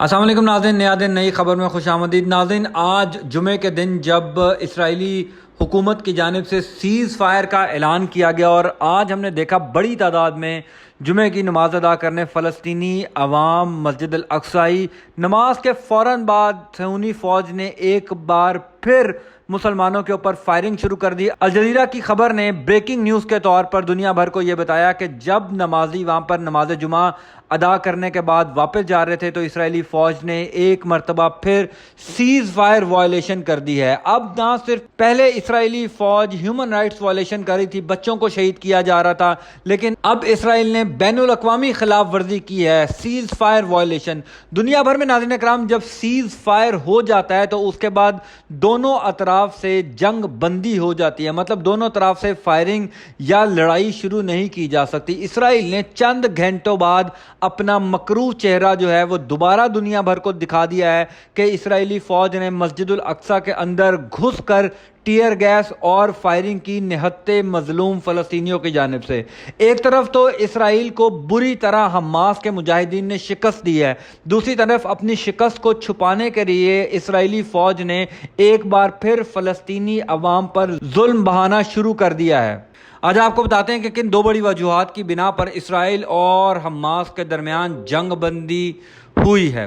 السلام علیکم ناظرین، نیا دن نئی خبر میں خوش آمدید۔ ناظرین، آج جمعے کے دن جب اسرائیلی حکومت کی جانب سے سیز فائر کا اعلان کیا گیا اور آج ہم نے دیکھا بڑی تعداد میں جمعے کی نماز ادا کرنے فلسطینی عوام مسجد الاقصی نماز کے فوراً بعد صہیونی فوج نے ایک بار پھر مسلمانوں کے اوپر فائرنگ شروع کر دی۔ الجزیرہ کی خبر نے بریکنگ نیوز کے طور پر دنیا بھر کو یہ بتایا کہ جب نمازی وہاں پر نماز جمعہ ادا کرنے کے بعد واپس جا رہے تھے تو اسرائیلی فوج نے ایک مرتبہ پھر سیز فائر وائلیشن کر دی ہے۔ اب نہ صرف پہلے اسرائیلی فوج ہیومن رائٹس وائلیشن کر رہی تھی، بچوں کو شہید کیا جا رہا تھا، لیکن اب اسرائیل نے بین الاقوامی خلاف ورزی کی ہے، سیز فائر وائلیشن۔ دنیا بھر میں ناظرین اکرام جب سیز فائر ہو جاتا ہے تو اس کے بعد دونوں اطراف سے جنگ بندی ہو جاتی ہے، مطلب دونوں طرف سے فائرنگ یا لڑائی شروع نہیں کی جا سکتی۔ اسرائیل نے چند گھنٹوں بعد اپنا مکروہ چہرہ جو ہے وہ دوبارہ دنیا بھر کو دکھا دیا ہے کہ اسرائیلی فوج نے مسجد الاقصی کے اندر گھس کر ٹیئر گیس اور فائرنگ کی نہتے مظلوم فلسطینیوں کی جانب سے۔ ایک طرف تو اسرائیل کو بری طرح حماس کے مجاہدین نے شکست دی ہے، دوسری طرف اپنی شکست کو چھپانے کے لیے اسرائیلی فوج نے ایک بار پھر فلسطینی عوام پر ظلم بہانا شروع کر دیا ہے۔ آج آپ کو بتاتے ہیں کہ کن دو بڑی وجوہات کی بنا پر اسرائیل اور حماس کے درمیان جنگ بندی ہوئی ہے۔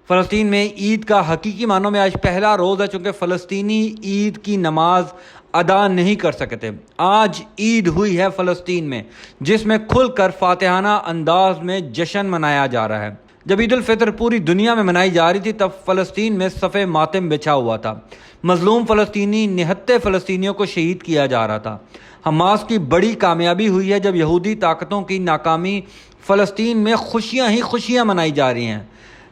فلسطین میں عید کا حقیقی معنوں میں آج پہلا روز ہے، چونکہ فلسطینی عید کی نماز ادا نہیں کر سکے تھے۔ آج عید ہوئی ہے فلسطین میں، جس میں کھل کر فاتحانہ انداز میں جشن منایا جا رہا ہے۔ جب عید الفطر پوری دنیا میں منائی جا رہی تھی تب فلسطین میں صف ماتم بچھا ہوا تھا، مظلوم فلسطینی نہتے فلسطینیوں کو شہید کیا جا رہا تھا۔ حماس کی بڑی کامیابی ہوئی ہے جب یہودی طاقتوں کی ناکامی فلسطین میں خوشیاں ہی خوشیاں منائی جا رہی ہیں۔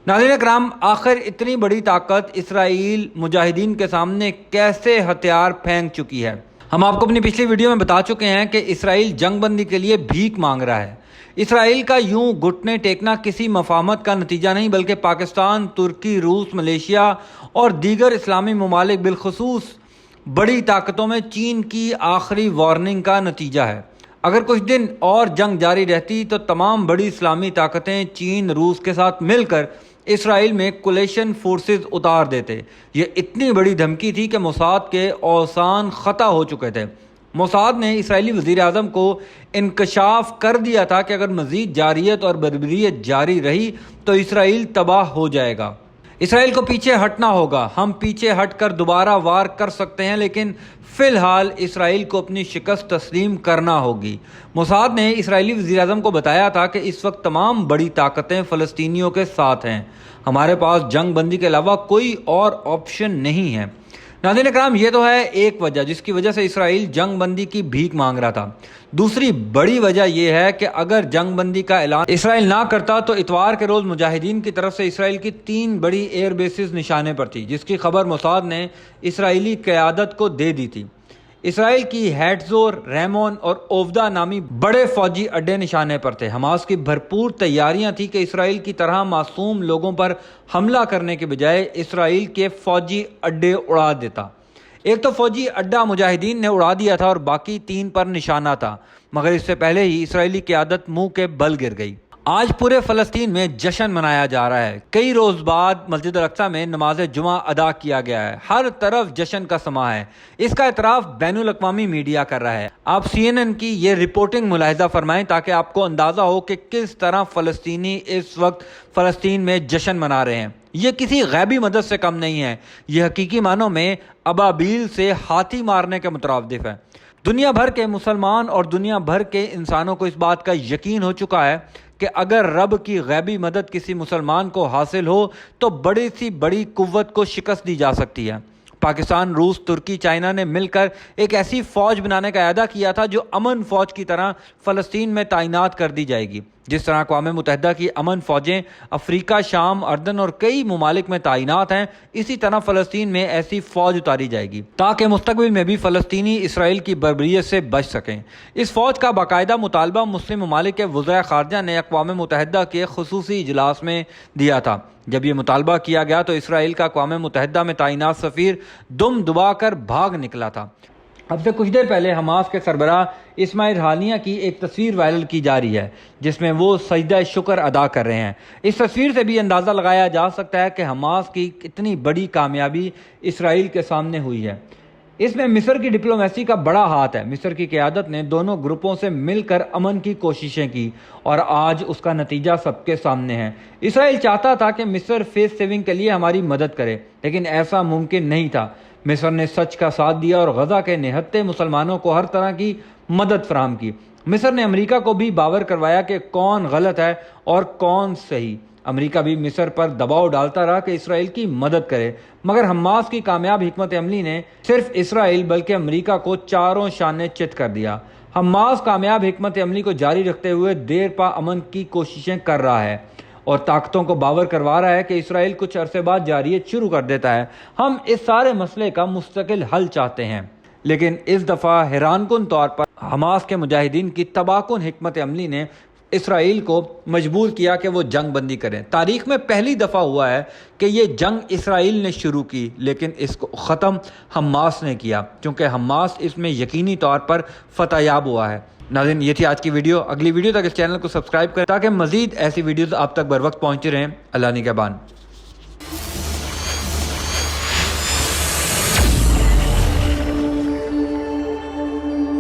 ناظرین اکرام، آخر اتنی بڑی طاقت اسرائیل مجاہدین کے سامنے کیسے ہتھیار پھینک چکی ہے؟ ہم آپ کو اپنی پچھلی ویڈیو میں بتا چکے ہیں کہ اسرائیل جنگ بندی کے لیے بھیک مانگ رہا ہے۔ اسرائیل کا یوں گھٹنے ٹیکنا کسی مفاہمت کا نتیجہ نہیں، بلکہ پاکستان، ترکی، روس، ملیشیا اور دیگر اسلامی ممالک بالخصوص بڑی طاقتوں میں چین کی آخری وارننگ کا نتیجہ ہے۔ اگر کچھ دن اور جنگ جاری رہتی تو تمام بڑی اسلامی طاقتیں چین، روس کے ساتھ مل کر اسرائیل میں کولیشن فورسز اتار دیتے۔ یہ اتنی بڑی دھمکی تھی کہ موساد کے اوسان خطا ہو چکے تھے۔ موساد نے اسرائیلی وزیر اعظم کو انکشاف کر دیا تھا کہ اگر مزید جارحیت اور بربریت جاری رہی تو اسرائیل تباہ ہو جائے گا، اسرائیل کو پیچھے ہٹنا ہوگا، ہم پیچھے ہٹ کر دوبارہ وار کر سکتے ہیں لیکن فی الحال اسرائیل کو اپنی شکست تسلیم کرنا ہوگی۔ موساد نے اسرائیلی وزیر اعظم کو بتایا تھا کہ اس وقت تمام بڑی طاقتیں فلسطینیوں کے ساتھ ہیں، ہمارے پاس جنگ بندی کے علاوہ کوئی اور آپشن نہیں ہے۔ ناظرین اکرام، یہ تو ہے ایک وجہ جس کی وجہ سے اسرائیل جنگ بندی کی بھیک مانگ رہا تھا۔ دوسری بڑی وجہ یہ ہے کہ اگر جنگ بندی کا اعلان اسرائیل نہ کرتا تو اتوار کے روز مجاہدین کی طرف سے اسرائیل کی 3 بڑی ایئر بیسز نشانے پر تھی، جس کی خبر موساد نے اسرائیلی قیادت کو دے دی تھی۔ اسرائیل کی ہیٹزور، ریمون اور اوفدا نامی بڑے فوجی اڈے نشانے پر تھے۔ حماس کی بھرپور تیاریاں تھیں کہ اسرائیل کی طرح معصوم لوگوں پر حملہ کرنے کے بجائے اسرائیل کے فوجی اڈے اڑا دیتا۔ ایک تو فوجی اڈا مجاہدین نے اڑا دیا تھا اور باقی 3 پر نشانہ تھا، مگر اس سے پہلے ہی اسرائیلی قیادت منہ کے بل گر گئی۔ آج پورے فلسطین میں جشن منایا جا رہا ہے۔ کئی روز بعد مسجد الاقصی میں نماز جمعہ ادا کیا گیا ہے، ہر طرف جشن کا سماں ہے۔ اس کا اعتراف بین الاقوامی میڈیا کر رہا ہے۔ آپ CNN کی یہ رپورٹنگ ملاحظہ فرمائیں تاکہ آپ کو اندازہ ہو کہ کس طرح فلسطینی اس وقت فلسطین میں جشن منا رہے ہیں۔ یہ کسی غیبی مدد سے کم نہیں ہے، یہ حقیقی معنوں میں ابابیل سے ہاتھی مارنے کے مترادف ہے۔ دنیا بھر کے مسلمان اور دنیا بھر کے انسانوں کو اس بات کا یقین ہو چکا ہے کہ اگر رب کی غیبی مدد کسی مسلمان کو حاصل ہو تو بڑی سی بڑی قوت کو شکست دی جا سکتی ہے۔ پاکستان، روس، ترکی، چائنا نے مل کر ایک ایسی فوج بنانے کا اعادہ کیا تھا جو امن فوج کی طرح فلسطین میں تعینات کر دی جائے گی، جس طرح اقوام متحدہ کی امن فوجیں افریقہ، شام، اردن اور کئی ممالک میں تعینات ہیں، اسی طرح فلسطین میں ایسی فوج اتاری جائے گی تاکہ مستقبل میں بھی فلسطینی اسرائیل کی بربریت سے بچ سکیں۔ اس فوج کا باقاعدہ مطالبہ مسلم ممالک کے وزرائے خارجہ نے اقوام متحدہ کے خصوصی اجلاس میں دیا تھا۔ جب یہ مطالبہ کیا گیا تو اسرائیل کا اقوام متحدہ میں تعینات سفیر دم دبا کر بھاگ نکلا تھا۔ اب سے کچھ دیر پہلے حماس کے سربراہ اسماعیل ہانیہ کی ایک تصویر وائرل کی جا رہی ہے جس میں وہ سجدہ شکر ادا کر رہے ہیں۔ اس تصویر سے بھی اندازہ لگایا جا سکتا ہے کہ حماس کی کتنی بڑی کامیابی اسرائیل کے سامنے ہوئی ہے۔ اس میں مصر کی ڈپلومیسی کا بڑا ہاتھ ہے۔ مصر کی قیادت نے دونوں گروپوں سے مل کر امن کی کوششیں کی اور آج اس کا نتیجہ سب کے سامنے ہے۔ اسرائیل چاہتا تھا کہ مصر فیس سیونگ کے لیے ہماری مدد کرے، لیکن ایسا ممکن نہیں تھا۔ مصر نے سچ کا ساتھ دیا اور غزہ کے نہتے مسلمانوں کو ہر طرح کی مدد فراہم کی۔ مصر نے امریکہ کو بھی باور کروایا کہ کون غلط ہے اور کون صحیح۔ امریکہ بھی مصر پر دباؤ ڈالتا رہا کہ اسرائیل کی مدد کرے، مگر حماس کی کامیاب حکمت عملی نے صرف اسرائیل بلکہ امریکہ کو چاروں شانے چت کر دیا۔ حماس کامیاب حکمت عملی کو جاری رکھتے ہوئے دیر پا امن کی کوششیں کر رہا ہے اور طاقتوں کو باور کروا رہا ہے کہ اسرائیل کچھ عرصے بعد جارحیت شروع کر دیتا ہے۔ ہم اس سارے مسئلے کا مستقل حل چاہتے ہیں، لیکن اس دفعہ حیران کن طور پر حماس کے مجاہدین کی تباہ کن حکمت عملی نے اسرائیل کو مجبور کیا کہ وہ جنگ بندی کریں۔ تاریخ میں پہلی دفعہ ہوا ہے کہ یہ جنگ اسرائیل نے شروع کی، لیکن اس کو ختم حماس نے کیا، کیونکہ حماس اس میں یقینی طور پر فتح یاب ہوا ہے۔ ناظرین، یہ تھی آج کی ویڈیو۔ اگلی ویڈیو تک اس چینل کو سبسکرائب کریں تاکہ مزید ایسی ویڈیوز آپ تک بر وقت پہنچتی رہیں۔ اللہ نگہبان۔